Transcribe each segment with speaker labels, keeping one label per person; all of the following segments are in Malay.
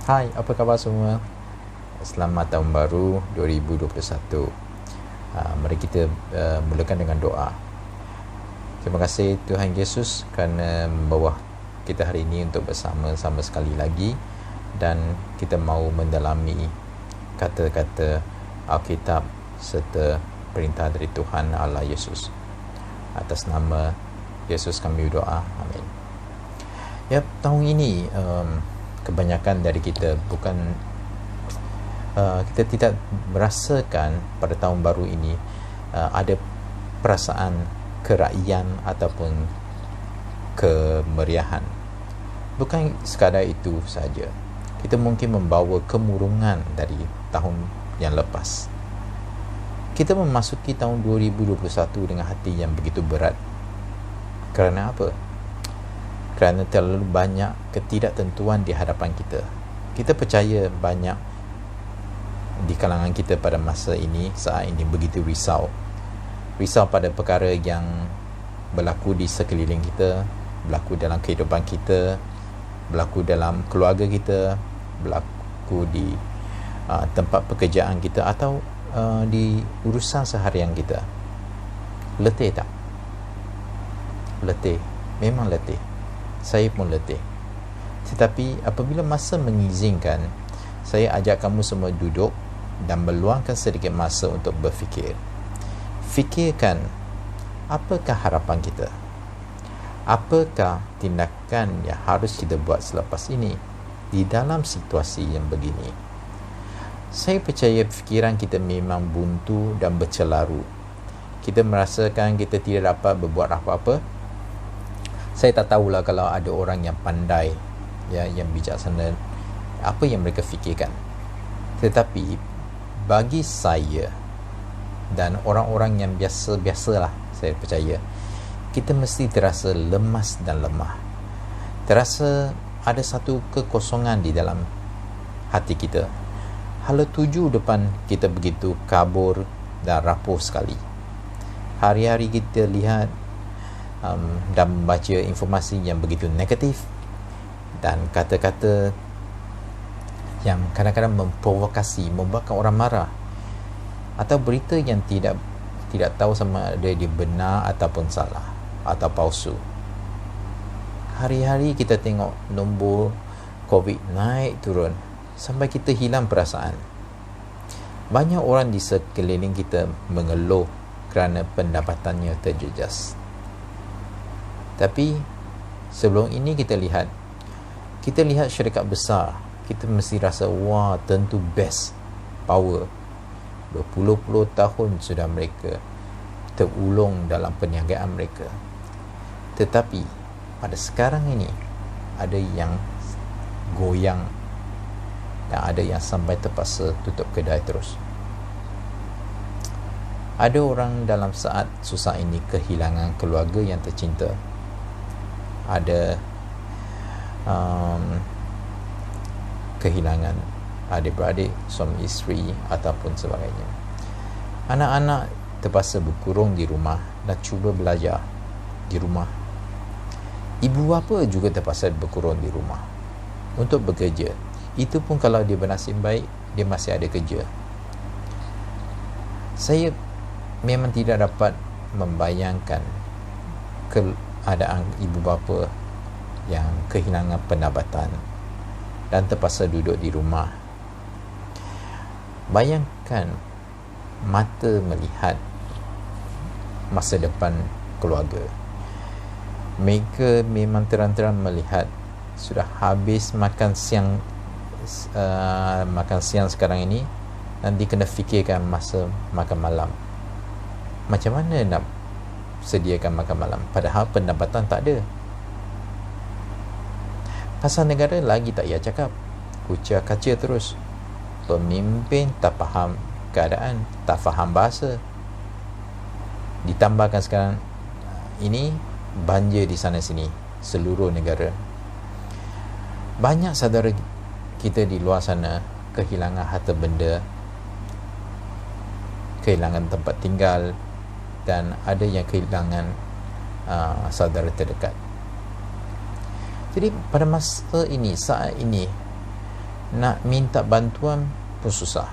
Speaker 1: Hai, apa khabar semua? Selamat tahun baru 2021. Mari kita mulakan dengan doa. Terima kasih Tuhan Yesus kerana membawa kita hari ini untuk bersama-sama sekali lagi, dan kita mahu mendalami kata-kata Alkitab serta perintah dari Tuhan Allah Yesus. Atas nama Yesus kami berdoa. Amin. Ya, tahun ini kebanyakan dari kita kita tidak merasakan pada tahun baru ini ada perasaan kerakyaan ataupun kemeriahan. Bukan sekadar itu saja, kita mungkin membawa kemurungan dari tahun yang lepas. Kita memasuki tahun 2021 dengan hati yang begitu berat. Kerana apa? Kerana terlalu banyak ketidaktentuan di hadapan kita. Kita percaya banyak di kalangan kita pada masa ini, saat ini begitu risau pada perkara yang berlaku di sekeliling kita, berlaku dalam kehidupan kita, berlaku dalam keluarga kita, berlaku di tempat pekerjaan kita, atau di urusan seharian kita. Letih tak? Letih, memang letih. Saya pun letih. Tetapi apabila masa mengizinkan, saya ajak kamu semua duduk dan meluangkan sedikit masa untuk berfikir. Fikirkan, apakah harapan kita? Apakah tindakan yang harus kita buat selepas ini di dalam situasi yang begini? Saya percaya fikiran kita memang buntu dan bercelaru. Kita merasakan kita tidak dapat berbuat apa-apa. Saya tak tahulah kalau ada orang yang pandai, yang bijaksana, apa yang mereka fikirkan. Tetapi bagi saya dan orang-orang yang biasa-biasalah, saya percaya kita mesti terasa lemas dan lemah. Terasa ada satu kekosongan di dalam hati kita. Hala tuju depan kita begitu kabur dan rapuh sekali. Hari-hari kita lihat dan membaca informasi yang begitu negatif dan kata-kata yang kadang-kadang memprovokasi, membuatkan orang marah, atau berita yang tidak tahu sama ada dia benar ataupun salah atau palsu. Hari-hari kita tengok nombor COVID naik turun sampai kita hilang perasaan. Banyak orang di sekeliling kita mengeluh kerana pendapatannya terjejas. Tapi sebelum ini kita lihat syarikat besar, kita mesti rasa wah, tentu best, power. Berpuluh-puluh tahun sudah mereka terulung dalam perniagaan mereka. Tetapi pada sekarang ini ada yang goyang dan ada yang sampai terpaksa tutup kedai terus. Ada orang dalam saat susah ini kehilangan keluarga yang tercinta. Ada kehilangan adik-beradik, suami isteri ataupun sebagainya. Anak-anak terpaksa berkurung di rumah dan cuba belajar di rumah. Ibu bapa juga terpaksa berkurung di rumah untuk bekerja. Itu pun kalau dia bernasib baik, dia masih ada kerja. Saya memang tidak dapat membayangkan keadaan ibu bapa yang kehilangan pendapatan dan terpaksa duduk di rumah. Bayangkan mata melihat masa depan keluarga. Mereka memang terang-terang melihat sudah habis makan siang sekarang ini, nanti kena fikirkan masa makan malam. Macam mana nak sediakan makan malam padahal pendapatan tak ada? Pasal negara lagi tak payah cakap, kucar kacir terus. Pemimpin tak faham keadaan, tak faham bahasa. Ditambahkan sekarang ini banjir di sana sini, seluruh negara. Banyak saudara kita di luar sana kehilangan harta benda, kehilangan tempat tinggal, dan ada yang kehilangan saudara terdekat. Jadi pada masa ini, saat ini, Nak minta bantuan pun susah.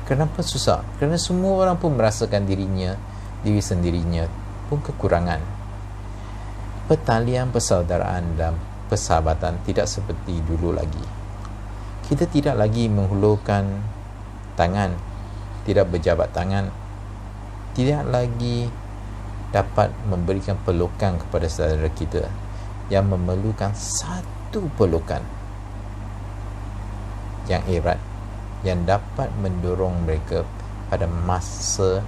Speaker 1: Kenapa susah? Kerana semua orang pun merasakan diri sendirinya pun kekurangan. Pertalian persaudaraan dan persahabatan tidak seperti dulu lagi. Kita tidak lagi menghulurkan tangan, tidak berjabat tangan, tidak lagi dapat memberikan pelukan kepada saudara kita yang memerlukan satu pelukan yang erat, yang dapat mendorong mereka pada masa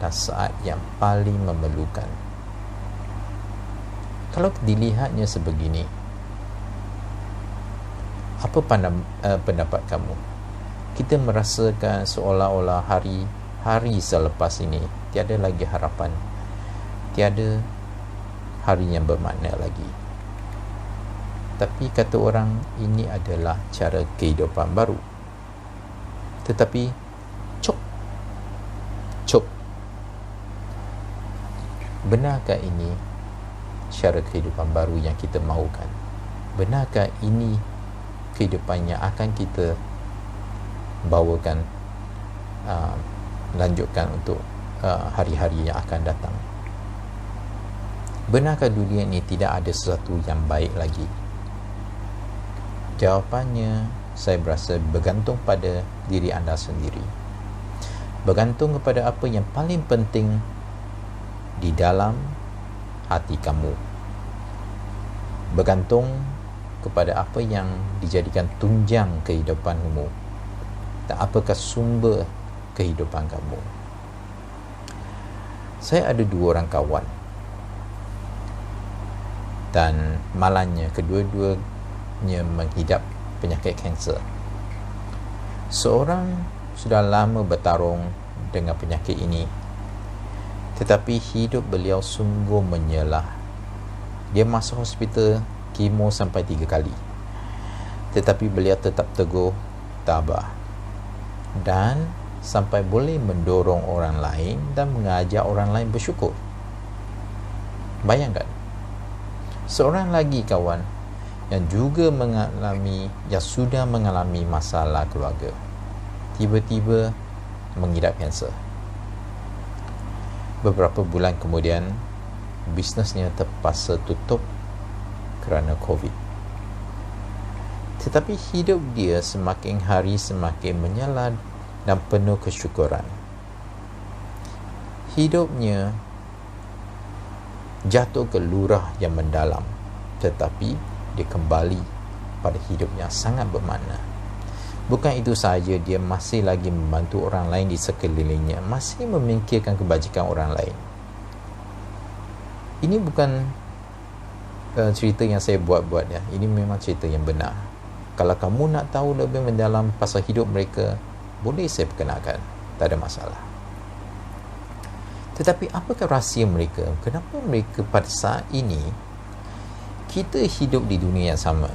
Speaker 1: dan saat yang paling memerlukan. Kalau dilihatnya sebegini, apa pendapat kamu? Kita merasakan seolah-olah hari selepas ini tiada lagi harapan, tiada hari yang bermakna lagi. Tapi kata orang, ini adalah cara kehidupan baru. Tetapi cop, benarkah ini cara kehidupan baru yang kita mahukan? Benarkah ini kehidupan yang akan kita bawakan, lanjutkan untuk hari-hari yang akan datang? Benarkah dunia ini tidak ada sesuatu yang baik lagi? Jawapannya, saya berasa bergantung pada diri anda sendiri. Bergantung kepada apa yang paling penting di dalam hati kamu. Bergantung kepada apa yang dijadikan tunjang kehidupanmu dan apakah sumber kehidupan kamu. Saya ada 2 orang kawan, dan malangnya kedua-duanya menghidap penyakit kanser. Seorang sudah lama bertarung dengan penyakit ini, tetapi hidup beliau sungguh menyelah. Dia masuk hospital kemo sampai 3 kali, tetapi beliau tetap teguh, tabah, dan sampai boleh mendorong orang lain dan mengajak orang lain bersyukur. Bayangkan, seorang lagi kawan yang sudah mengalami masalah keluarga, tiba-tiba mengidap kanser. Beberapa bulan kemudian, bisnesnya terpaksa tutup kerana COVID. Tetapi hidup dia semakin hari semakin menyala dan penuh kesyukuran. Hidupnya jatuh ke lurah yang mendalam, tetapi dia kembali pada hidup yang sangat bermakna. Bukan itu sahaja, dia masih lagi membantu orang lain di sekelilingnya, masih memikirkan kebajikan orang lain. Ini bukan cerita yang saya buat-buat ya. Ini memang cerita yang benar. Kalau kamu nak tahu lebih mendalam pasal hidup mereka, boleh saya perkenalkan, tak ada masalah. Tetapi apakah rahsia mereka? Kenapa mereka pada saat ini kita hidup di dunia yang sama,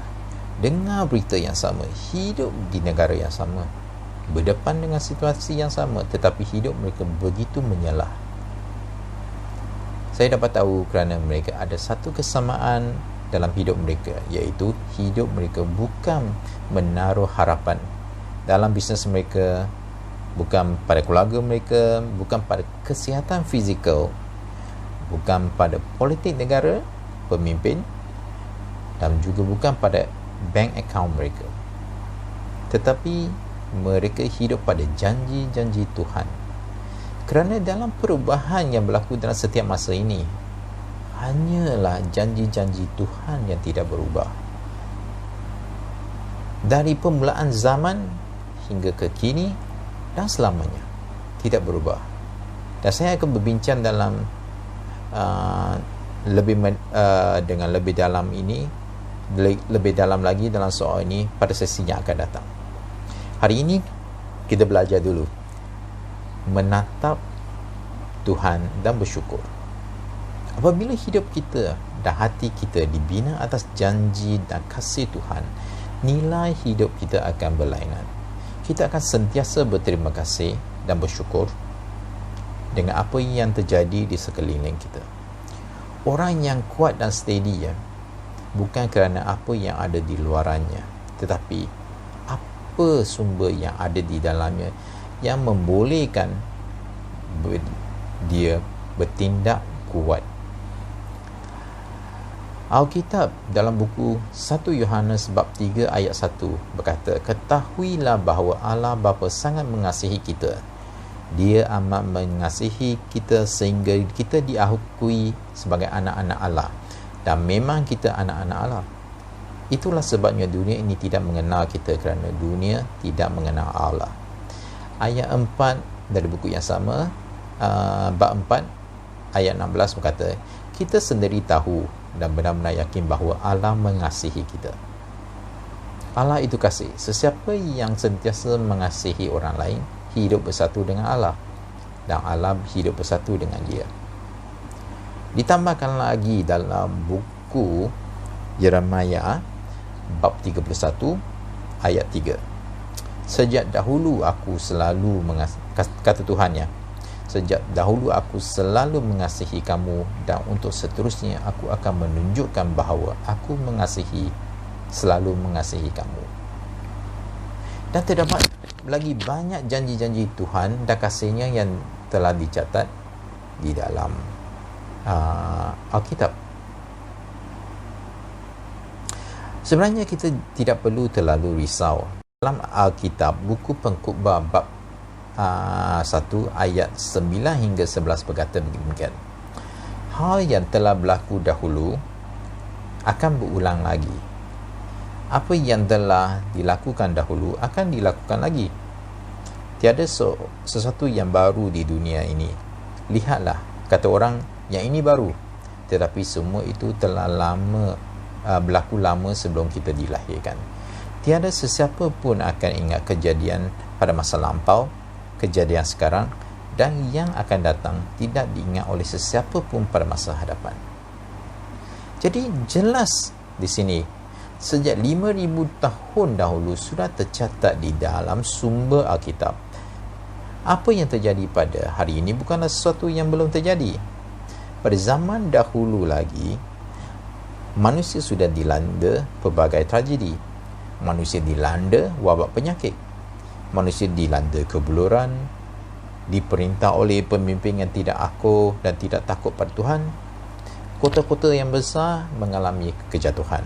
Speaker 1: dengar berita yang sama, hidup di negara yang sama, berdepan dengan situasi yang sama, tetapi hidup mereka begitu menyelah? Saya dapat tahu kerana mereka ada satu kesamaan dalam hidup mereka, iaitu hidup mereka bukan menaruh harapan dalam bisnes mereka, bukan pada keluarga mereka, bukan pada kesihatan fizikal, bukan pada politik negara, pemimpin, dan juga bukan pada bank account mereka. Tetapi mereka hidup pada janji-janji Tuhan. Kerana dalam perubahan yang berlaku dalam setiap masa ini, hanyalah janji-janji Tuhan yang tidak berubah. Dari permulaan zaman hingga ke kini dan selamanya tidak berubah. Dan saya akan berbincang dalam dengan lebih dalam lagi dalam soal ini pada sesi yang akan datang. Hari ini kita belajar dulu menatap Tuhan dan bersyukur. Apabila hidup kita dan hati kita dibina atas janji dan kasih Tuhan, nilai hidup kita akan berlainan. Kita akan sentiasa berterima kasih dan bersyukur dengan apa yang terjadi di sekeliling kita. Orang yang kuat dan steady ya, bukan kerana apa yang ada di luarannya, tetapi apa sumber yang ada di dalamnya yang membolehkan dia bertindak kuat. Alkitab dalam buku 1 Yohanes bab 3 ayat 1 berkata, ketahuilah bahawa Allah Bapa sangat mengasihi kita. Dia amat mengasihi kita sehingga kita diakui sebagai anak-anak Allah. Dan memang kita anak-anak Allah. Itulah sebabnya dunia ini tidak mengenal kita, kerana dunia tidak mengenal Allah. Ayat 4 dari buku yang sama, bab 4 ayat 16 berkata, kita sendiri tahu dan benar-benar yakin bahawa Allah mengasihi kita. Allah itu kasih. Sesiapa yang sentiasa mengasihi orang lain hidup bersatu dengan Allah, dan Allah hidup bersatu dengan dia. Ditambahkan lagi dalam buku Yeremia bab 31 ayat 3. Sejak dahulu aku selalu kata Tuhan ya, sejak dahulu aku selalu mengasihi kamu, dan untuk seterusnya aku akan menunjukkan bahawa aku selalu mengasihi kamu. Dan terdapat lagi banyak janji-janji Tuhan dan kasihnya yang telah dicatat di dalam Alkitab. Sebenarnya kita tidak perlu terlalu risau. Dalam Alkitab, buku Pengkhotbah bab 1 ayat 9 hingga 11 berkata begini, hal yang telah berlaku dahulu akan berulang lagi. Apa yang telah dilakukan dahulu akan dilakukan lagi. Tiada sesuatu yang baru di dunia ini. Lihatlah, kata orang, yang ini baru. Tetapi semua itu telah berlaku lama sebelum kita dilahirkan. Tiada sesiapa pun akan ingat kejadian pada masa lampau, kejadian sekarang dan yang akan datang tidak diingat oleh sesiapa pun pada masa hadapan. Jadi jelas di sini, sejak 5,000 tahun dahulu sudah tercatat di dalam sumber Alkitab. Apa yang terjadi pada hari ini bukanlah sesuatu yang belum terjadi. Pada zaman dahulu lagi, manusia sudah dilanda pelbagai tragedi. Manusia dilanda wabak penyakit. Manusia dilanda kebuluran, diperintah oleh pemimpin yang tidak akur dan tidak takut pada Tuhan. Kota-kota yang besar mengalami kejatuhan.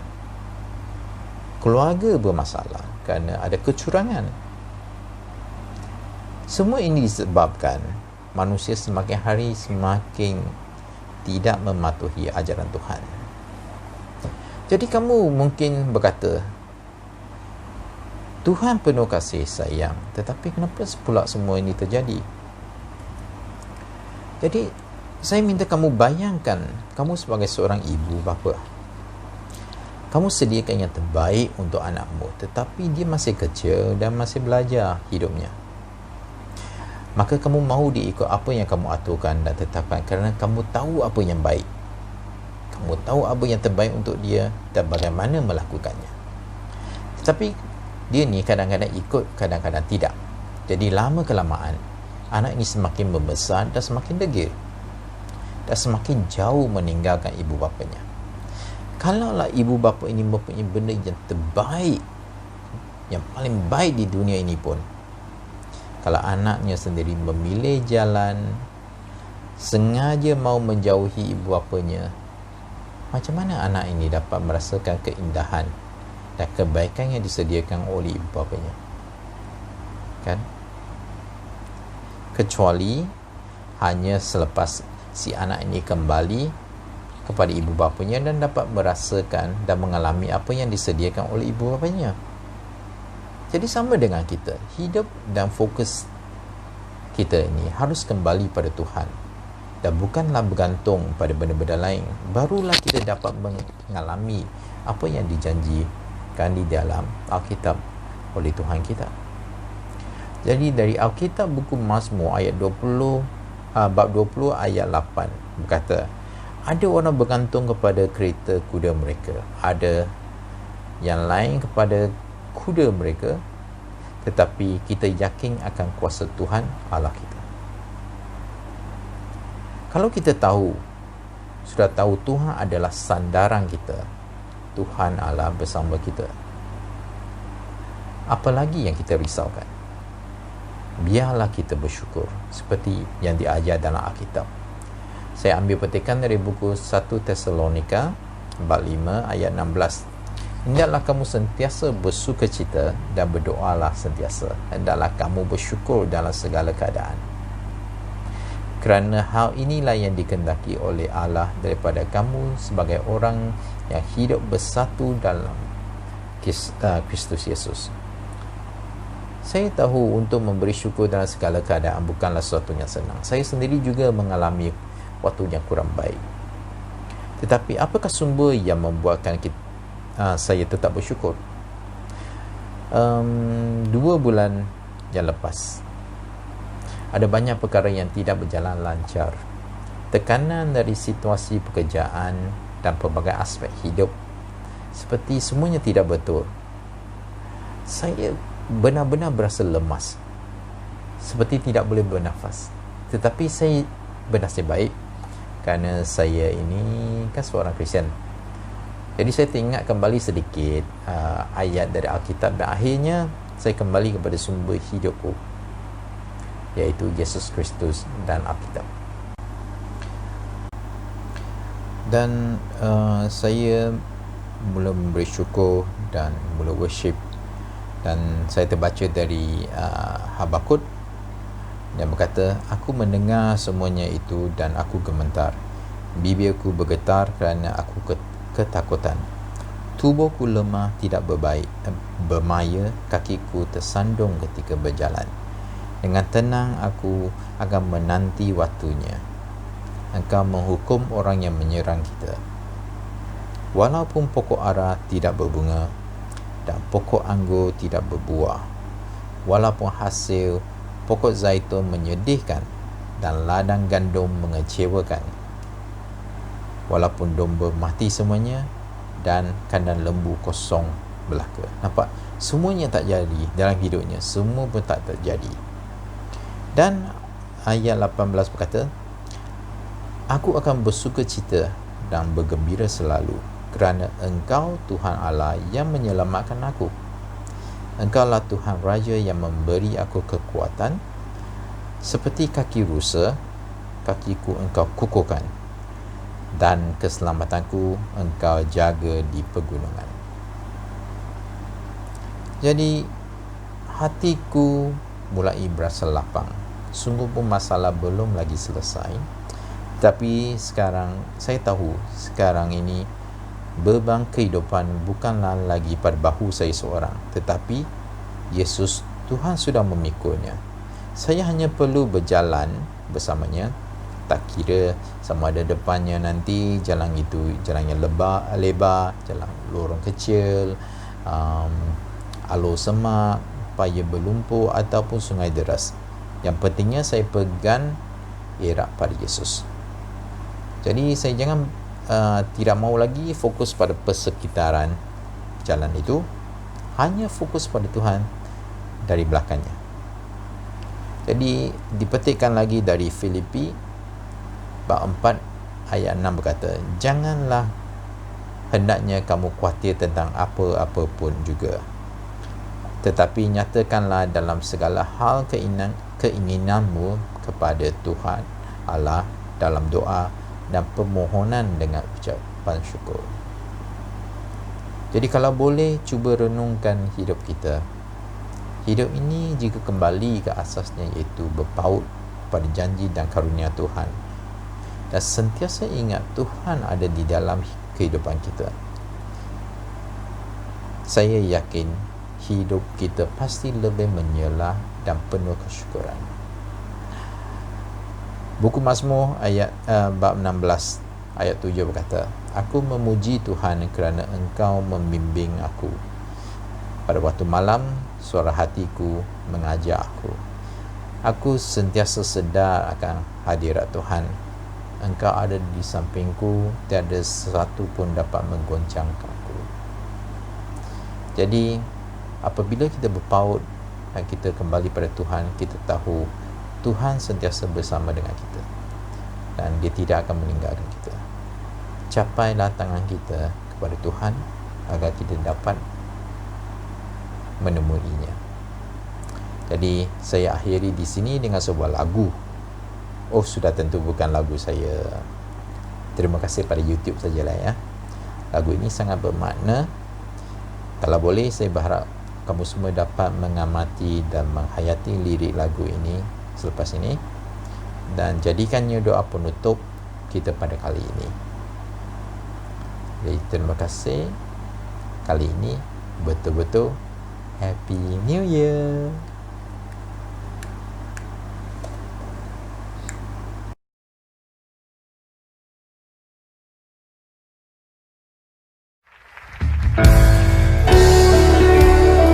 Speaker 1: Keluarga bermasalah kerana ada kecurangan. Semua ini disebabkan manusia semakin hari semakin tidak mematuhi ajaran Tuhan. Jadi kamu mungkin berkata, Tuhan penuh kasih sayang, tetapi kenapa pula semua ini terjadi? Jadi saya minta kamu bayangkan, kamu sebagai seorang ibu bapa, kamu sediakan yang terbaik untuk anakmu, tetapi dia masih kecil dan masih belajar hidupnya. Maka kamu mahu dia ikut apa yang kamu aturkan dan tetapkan, kerana kamu tahu apa yang baik. Kamu tahu apa yang terbaik untuk dia dan bagaimana melakukannya. Tetapi dia ni kadang-kadang ikut, kadang-kadang tidak. Jadi lama kelamaan, anak ini semakin membesar dan semakin degil, dan semakin jauh meninggalkan ibu bapanya. Kalaulah ibu bapa ini mempunyai benda yang terbaik, yang paling baik di dunia ini pun, kalau anaknya sendiri memilih jalan, sengaja mau menjauhi ibu bapanya, macam mana anak ini dapat merasakan keindahan dan kebaikan yang disediakan oleh ibu bapanya? Kan? Kecuali hanya selepas si anak ini kembali kepada ibu bapanya dan dapat merasakan dan mengalami apa yang disediakan oleh ibu bapanya. Jadi sama dengan kita, hidup dan fokus kita ini harus kembali pada Tuhan dan bukanlah bergantung pada benda-benda lain. Barulah kita dapat mengalami apa yang dijanjikan di dalam Alkitab oleh Tuhan kita. Jadi dari Alkitab buku Mazmur ayat 20 bab 20 ayat 8 berkata, ada orang bergantung kepada kereta kuda mereka, ada yang lain kepada kuda mereka, tetapi kita yakin akan kuasa Tuhan Allah kita. Kalau kita sudah tahu Tuhan adalah sandaran kita, Tuhan Allah bersama kita, apa lagi yang kita risaukan? Biarlah kita bersyukur seperti yang diajar dalam Alkitab. Saya ambil petikan dari buku 1 Tesalonika bab 5 ayat 16. Hendaklah kamu sentiasa bersukacita dan berdoalah sentiasa. Hendaklah kamu bersyukur dalam segala keadaan. Kerana hal inilah yang dikehendaki oleh Allah daripada kamu sebagai orang yang hidup bersatu dalam Kristus Yesus. Saya tahu untuk memberi syukur dalam segala keadaan bukanlah sesuatu yang senang. Saya sendiri juga mengalami waktu yang kurang baik. Tetapi apakah sumber yang membuatkan saya tetap bersyukur? 2 bulan yang lepas, ada banyak perkara yang tidak berjalan lancar. Tekanan dari situasi pekerjaan dan pelbagai aspek hidup, seperti semuanya tidak betul. Saya benar-benar berasa lemas, seperti tidak boleh bernafas. Tetapi saya bernasib baik kerana saya ini kan seorang Kristian. Jadi saya teringat kembali sedikit ayat dari Alkitab, dan akhirnya saya kembali kepada sumber hidupku, iaitu Yesus Kristus dan Alkitab. Dan saya mula memberi syukur dan mula worship, dan saya terbaca dari Habakuk yang berkata, aku mendengar semuanya itu dan aku gemetar, bibirku bergetar kerana aku ketakutan. Tubuhku lemah tidak bermaya, kakiku tersandung ketika berjalan. Dengan tenang aku akan menanti waktunya. Engkau menghukum orang yang menyerang kita. Walaupun pokok ara tidak berbunga dan pokok anggur tidak berbuah, walaupun hasil pokok zaitun menyedihkan dan ladang gandum mengecewakan, walaupun domba mati semuanya dan kandang lembu kosong belaka. Nampak? Semuanya tak jadi dalam hidupnya. Semua pun tak terjadi. Dan ayat 18 berkata, aku akan bersukacita dan bergembira selalu kerana Engkau Tuhan Allah yang menyelamatkan aku. Engkaulah Tuhan Raja yang memberi aku kekuatan. Seperti kaki rusa, kakiku Engkau kukuhkan, dan keselamatanku Engkau jaga di pegunungan. Jadi hatiku mulai berasa lapang. Sungguh pun masalah belum lagi selesai, tapi sekarang saya tahu, sekarang ini beban kehidupan bukanlah lagi pada bahu saya seorang, tetapi Yesus Tuhan sudah memikulnya. Saya hanya perlu berjalan bersamanya. Tak kira sama ada depannya nanti jalan itu jalan yang lebar, jalan lorong kecil, alur semak, paya berlumpur ataupun sungai deras. Yang pentingnya saya pegang erat pada Yesus. Jadi saya jangan tidak mau lagi fokus pada persekitaran jalan itu, hanya fokus pada Tuhan dari belakangnya. Jadi dipetikkan lagi dari Filipi bab 4 ayat 6 berkata, janganlah hendaknya kamu khawatir tentang apa-apa pun juga, tetapi nyatakanlah dalam segala hal keinginanmu kepada Tuhan Allah dalam doa dan permohonan dengan ucapan syukur. Jadi kalau boleh cuba renungkan hidup kita. Hidup ini jika kembali ke asasnya, iaitu berpaut pada janji dan karunia Tuhan, dan sentiasa ingat Tuhan ada di dalam kehidupan kita, saya yakin hidup kita pasti lebih menyela dan penuh kesyukuran. Buku Mazmur ayat bab 16 ayat 7 berkata, aku memuji Tuhan kerana Engkau membimbing aku. Pada waktu malam suara hatiku mengajar aku. Aku sentiasa sedar akan hadirat Tuhan. Engkau ada di sampingku, tiada sesuatu pun dapat menggoncangkanku. Jadi apabila kita berpaut dan kita kembali pada Tuhan, kita tahu Tuhan sentiasa bersama dengan kita dan Dia tidak akan meninggalkan kita. Capailah tangan kita kepada Tuhan agar kita dapat menemuinya. Jadi saya akhiri di sini dengan sebuah lagu. Oh, sudah tentu bukan lagu saya. Terima kasih pada YouTube sajalah ya. Lagu ini sangat bermakna. Kalau boleh, saya berharap kamu semua dapat mengamati dan menghayati lirik lagu ini selepas ini, dan jadikannya doa penutup kita pada kali ini. Jadi terima kasih. Kali ini betul-betul Happy New Year.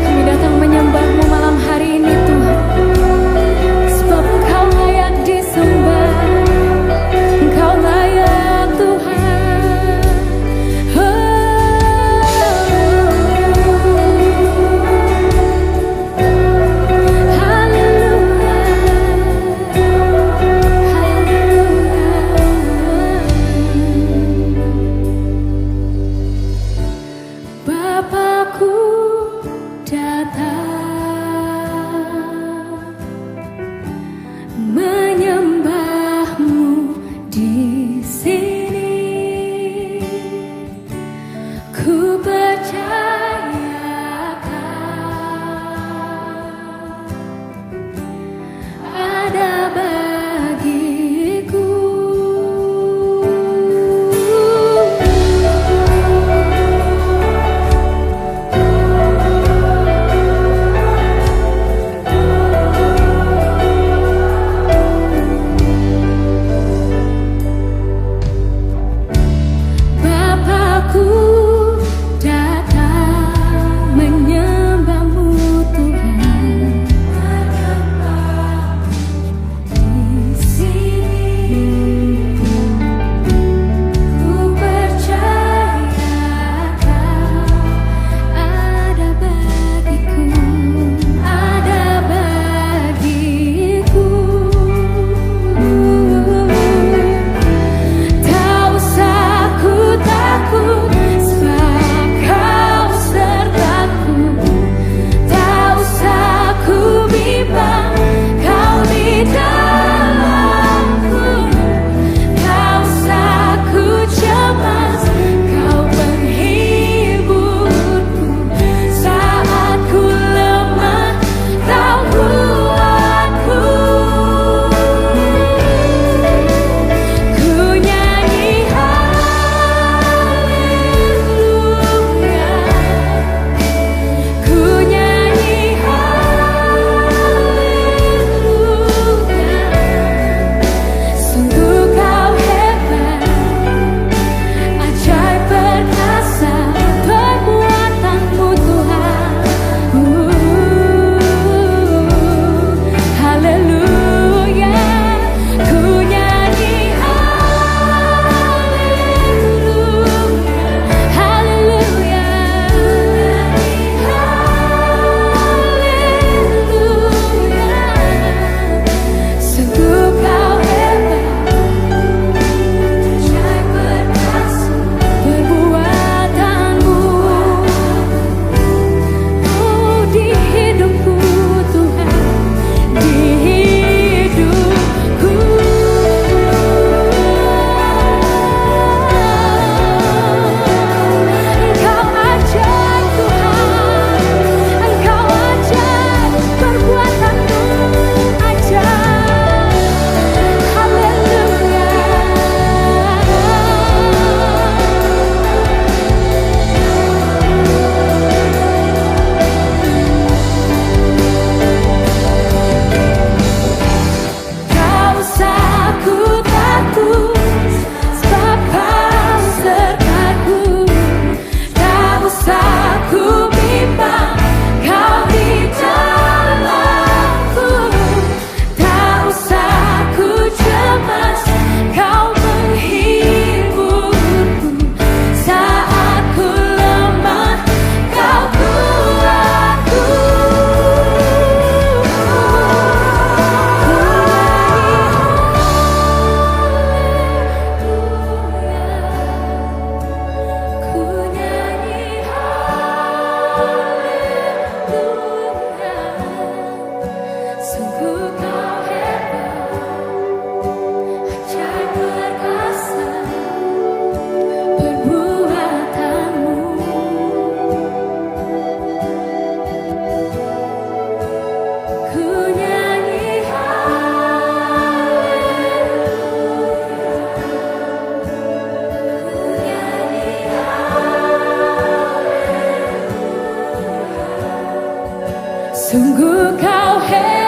Speaker 2: Kami datang menyembah-Mu malam hari ini Tuhan, sebab Engkau layak disembah, Engkau layak Tuhan. Oh. Sungguh kau hebat.